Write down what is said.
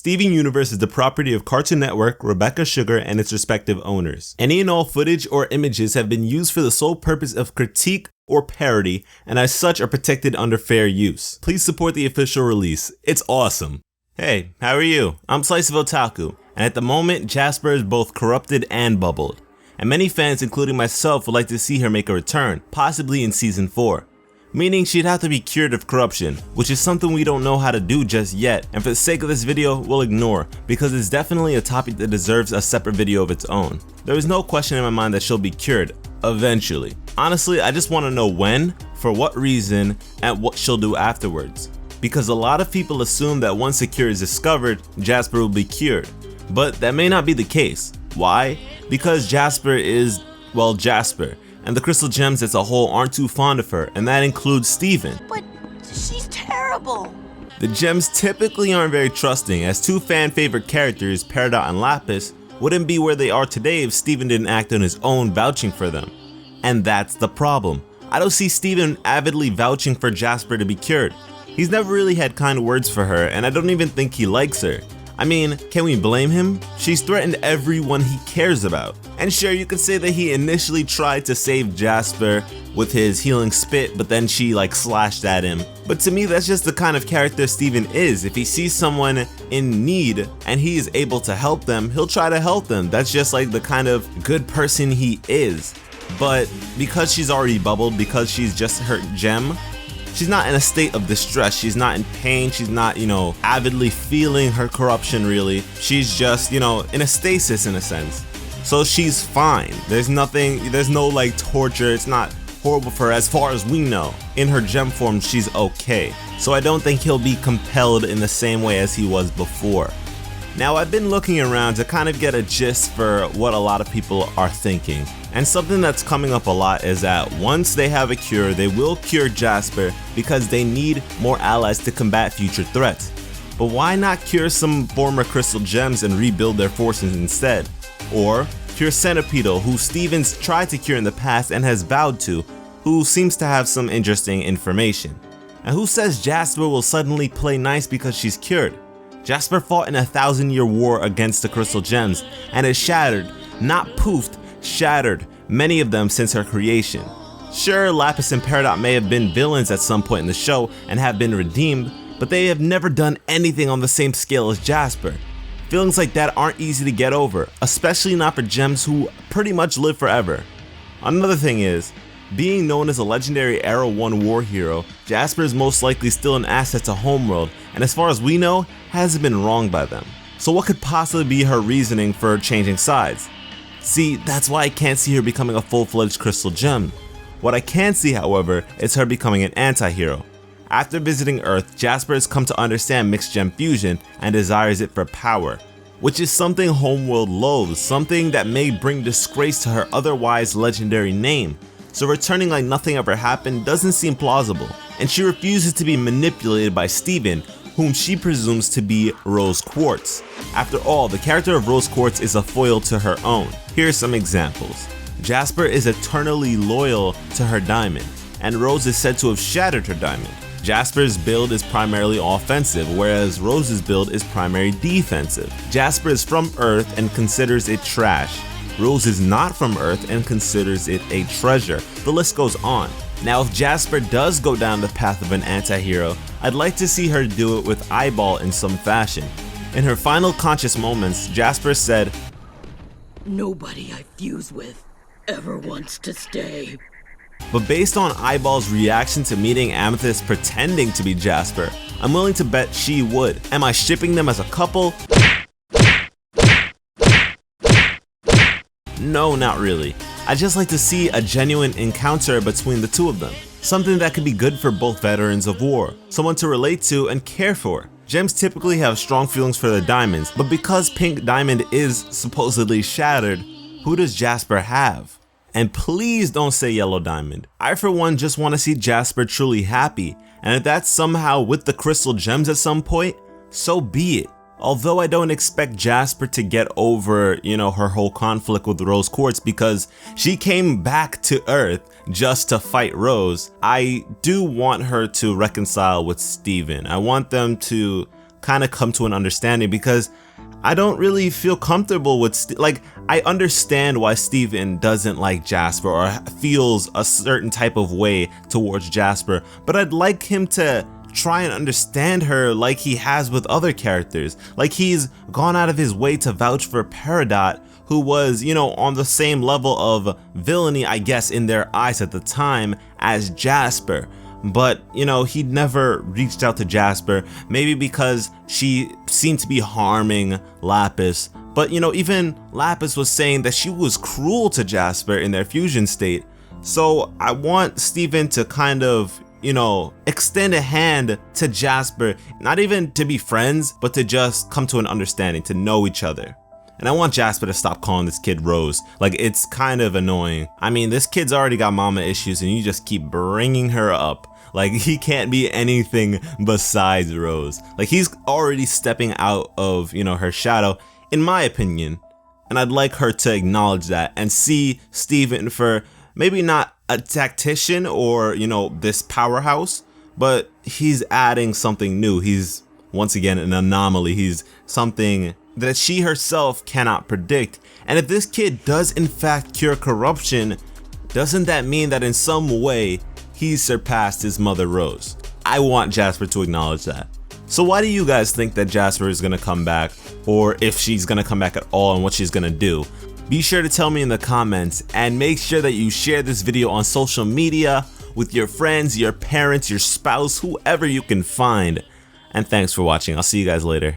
Steven Universe is the property of Cartoon Network, Rebecca Sugar, and its respective owners. Any and all footage or images have been used for the sole purpose of critique or parody, and as such are protected under fair use. Please support the official release. It's awesome. Hey, how are you? I'm SliceofOtaku, and at the moment, Jasper is both corrupted and bubbled. And many fans, including myself, would like to see her make a return, possibly in Season 4. Meaning she'd have to be cured of corruption, which is something we don't know how to do just yet, and for the sake of this video, we'll ignore, because it's definitely a topic that deserves a separate video of its own. There is no question in my mind that she'll be cured, eventually. Honestly, I just want to know when, for what reason, and what she'll do afterwards. Because a lot of people assume that once a cure is discovered, Jasper will be cured. But that may not be the case. Why? Because Jasper is, well, Jasper. And the crystal gems as a whole aren't too fond of her, and that includes Steven. But she's terrible. The gems typically aren't very trusting, as two fan favorite characters, Peridot and Lapis, wouldn't be where they are today if Steven didn't act on his own vouching for them. And that's the problem. I don't see Steven avidly vouching for Jasper to be cured. He's never really had kind words for her, and I don't even think he likes her. I mean, can we blame him? She's threatened everyone he cares about. And sure, you could say that he initially tried to save Jasper with his healing spit, but then she slashed at him. But to me, that's just the kind of character Steven is. If he sees someone in need and he is able to help them, he'll try to help them. That's just the kind of good person he is. But because she's already bubbled, because she's just her gem, she's not in a state of distress, she's not in pain, she's not, avidly feeling her corruption really. She's just, in a stasis in a sense. So she's fine. There's no torture, it's not horrible for her as far as we know. In her gem form, she's okay. So I don't think he'll be compelled in the same way as he was before. Now I've been looking around to kind of get a gist for what a lot of people are thinking. And something that's coming up a lot is that once they have a cure, they will cure Jasper because they need more allies to combat future threats. But why not cure some former crystal gems and rebuild their forces instead? Or cure Centipedal, who Steven's tried to cure in the past and has vowed to, who seems to have some interesting information. And who says Jasper will suddenly play nice because she's cured? Jasper fought in a 1,000-year war against the crystal gems and has shattered, not poofed, shattered many of them since her creation. Sure, Lapis and Peridot may have been villains at some point in the show and have been redeemed, but they have never done anything on the same scale as Jasper. Feelings like that aren't easy to get over, especially not for gems who pretty much live forever. Another thing is, being known as a legendary Era 1 war hero, Jasper is most likely still an asset to Homeworld, and as far as we know, hasn't been wronged by them. So what could possibly be her reasoning for changing sides? See, that's why I can't see her becoming a full-fledged crystal gem. What I can see, however, is her becoming an anti-hero. After visiting Earth, Jasper has come to understand mixed gem fusion and desires it for power, which is something Homeworld loathes, something that may bring disgrace to her otherwise legendary name. So returning like nothing ever happened doesn't seem plausible, and she refuses to be manipulated by Steven, whom she presumes to be Rose Quartz. After all, the character of Rose Quartz is a foil to her own. Here are some examples. Jasper is eternally loyal to her diamond, and Rose is said to have shattered her diamond. Jasper's build is primarily offensive, whereas Rose's build is primarily defensive. Jasper is from Earth and considers it trash. Rose is not from Earth and considers it a treasure. The list goes on. Now if Jasper does go down the path of an anti-hero, I'd like to see her do it with Eyeball in some fashion. In her final conscious moments, Jasper said, "Nobody I fuse with ever wants to stay." But based on Eyeball's reaction to meeting Amethyst pretending to be Jasper, I'm willing to bet she would. Am I shipping them as a couple? No, not really. I'd just like to see a genuine encounter between the two of them. Something that could be good for both veterans of war, someone to relate to and care for. Gems typically have strong feelings for their diamonds, but because Pink Diamond is supposedly shattered, who does Jasper have? And please don't say Yellow Diamond. I for one just want to see Jasper truly happy, and if that's somehow with the crystal gems at some point, so be it. Although I don't expect Jasper to get over, her whole conflict with Rose Quartz because she came back to Earth just to fight Rose, I do want her to reconcile with Steven. I want them to kind of come to an understanding, because I don't really feel comfortable with I understand why Steven doesn't like Jasper or feels a certain type of way towards Jasper, but I'd like him to try and understand her like he has with other characters. Like, he's gone out of his way to vouch for Peridot, who was, you know, on the same level of villainy, I guess, in their eyes at the time as Jasper. But, you know, he never reached out to Jasper, maybe because she seemed to be harming Lapis. But, you know, even Lapis was saying that she was cruel to Jasper in their fusion state. So I want Steven to kind of, you know, extend a hand to Jasper, not even to be friends, but to just come to an understanding, to know each other. And I want Jasper to stop calling this kid Rose. Like, it's kind of annoying. I mean, this kid's already got mama issues and you just keep bringing her up. Like, he can't be anything besides Rose. Like, he's already stepping out of, you know, her shadow, in my opinion. And I'd like her to acknowledge that and see Steven for maybe not a tactician or, you know, this powerhouse, but he's adding something new. He's, once again, an anomaly. He's something that she herself cannot predict. And if this kid does in fact cure corruption, doesn't that mean that in some way he's surpassed his mother Rose? I want Jasper to acknowledge that. So why do you guys think that Jasper is gonna come back, or if she's gonna come back at all, and what she's gonna do? Be sure to tell me in the comments, and make sure that you share this video on social media with your friends, your parents, your spouse, whoever you can find. And thanks for watching. I'll see you guys later.